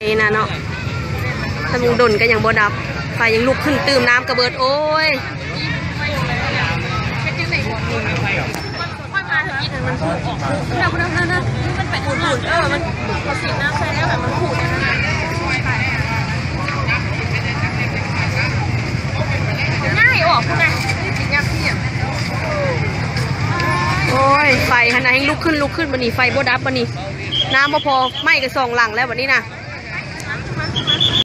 นี่นะเนาะถ้ามุงดนก็ยังบ่ดับไฟยังลุกขึ้นตื่มน้ำกระเบิดโอ้ยมันพูดออกแล้วนั่นมันไปอุ่นมันพอสีน้ำใส่แล้วแบบมันพูดง่ายออกคุณนะกินยากพี่อ่ะโอ้ยไฟขนาดให้ลุกขึ้นวันนี้ไฟบ่ดับวันนี้น้ำพอไหม้กับซองหลังแล้ววันนี้นะ